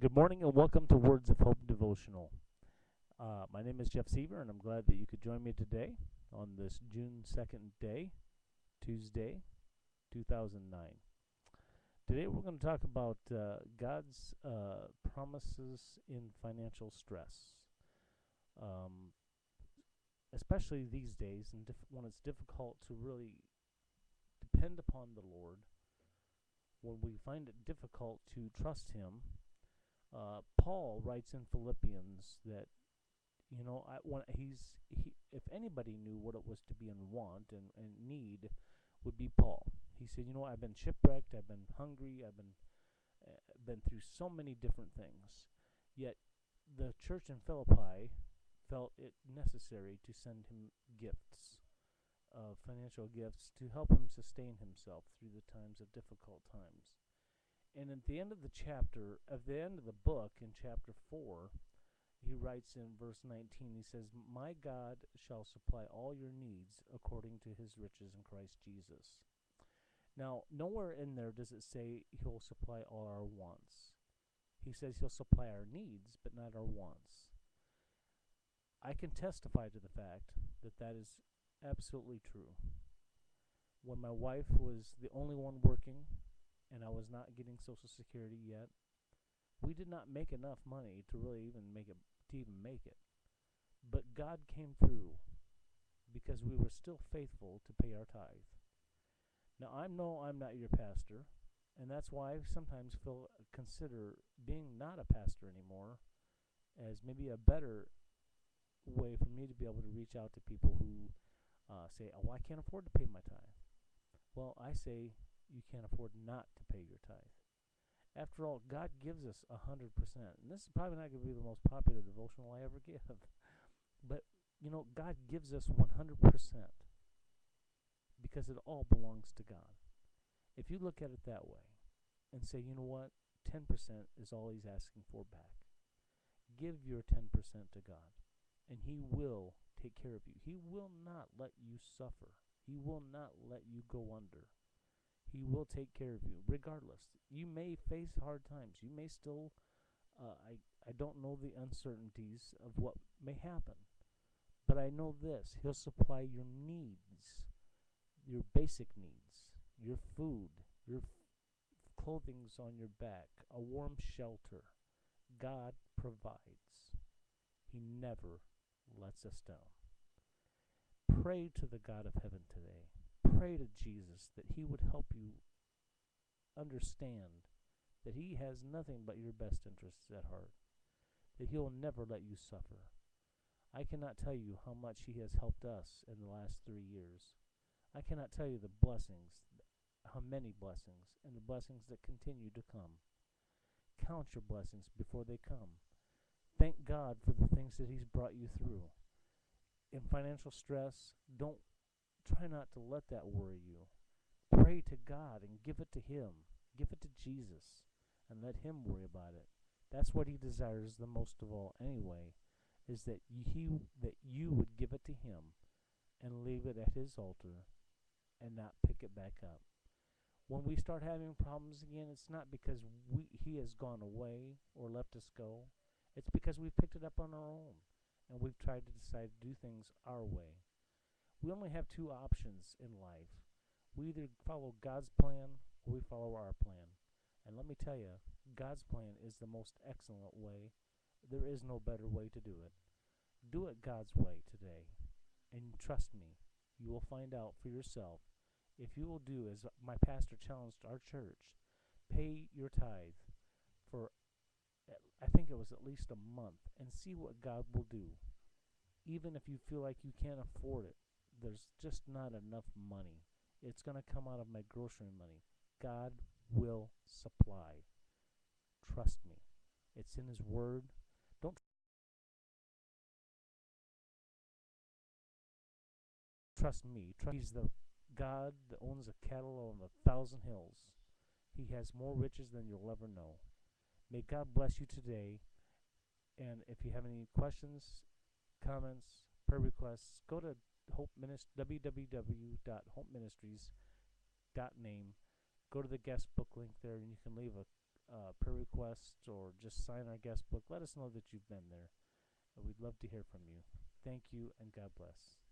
Good morning and welcome to Words of Hope Devotional. My name is Jeff Seaver, and I'm glad that you could join me today on this June 2nd day, Tuesday, 2009. Today we're going to talk about God's promises in financial stress, um, especially these days and when it's difficult to really depend upon the Lord, when we find it difficult to trust Him. Paul writes in Philippians that if anybody knew what it was to be in want and need, would be Paul. He said, I've been shipwrecked, I've been hungry, I've been through so many different things. Yet the church in Philippi felt it necessary to send him gifts, financial gifts, to help him sustain himself through the times of difficult times. And at the end of the book, in chapter 4, he writes in verse 19, he says, "My God shall supply all your needs according to his riches in Christ Jesus." Now, nowhere in there does it say he'll supply all our wants. He says he'll supply our needs, but not our wants. I can testify to the fact that that is absolutely true. When my wife was the only one working, and I was not getting Social Security yet, we did not make enough money to really even make it. But God came through because we were still faithful to pay our tithe. Now, I know I'm not your pastor, and that's why I sometimes consider being not a pastor anymore as maybe a better way for me to be able to reach out to people who say, "Oh, I can't afford to pay my tithe." Well, I say, you can't afford not to pay your tithe. After all, God gives us 100%. And this is probably not going to be the most popular devotional I ever give. But, God gives us 100% because it all belongs to God. If you look at it that way and say, you know what, 10% is all he's asking for back. Give your 10% to God, and he will take care of you. He will not let you suffer. He will not let you go under. He will take care of you regardless. You may face hard times. You may still, I don't know the uncertainties of what may happen. But I know this. He'll supply your needs, your basic needs, your food, your clothing's on your back, a warm shelter. God provides. He never lets us down. Pray to the God of heaven today. Pray to Jesus that he would help you understand that he has nothing but your best interests at heart, that he'll never let you suffer. I cannot tell you how much he has helped us in the last 3 years. I cannot tell you the blessings, how many blessings, and the blessings that continue to come. Count your blessings before they come. Thank God for the things that he's brought you through. In financial stress, try not to let that worry you. Pray to God and give it to him. Give it to Jesus and let him worry about it. That's what he desires the most of all anyway, is that you would give it to him and leave it at his altar and not pick it back up. When we start having problems again, it's not because he has gone away or left us go. It's because we've picked it up on our own and we've tried to decide to do things our way. We only have two options in life. We either follow God's plan or we follow our plan. And let me tell you, God's plan is the most excellent way. There is no better way to do it. Do it God's way today. And trust me, you will find out for yourself. If you will do as my pastor challenged our church, pay your tithe for, I think it was at least a month, and see what God will do. Even if you feel like you can't afford it, there's just not enough money. It's going to come out of my grocery money. God will supply. Trust me. It's in his word. Don't trust me. He's the God that owns the cattle on 1,000 hills. He has more riches than you'll ever know. May God bless you today. And if you have any questions, comments, prayer requests, go to www.hopeministries.name. Go to the guest book link there, and you can leave prayer requests or just sign our guest book, let us know that you've been there. We'd love to hear from you. Thank you, and God bless.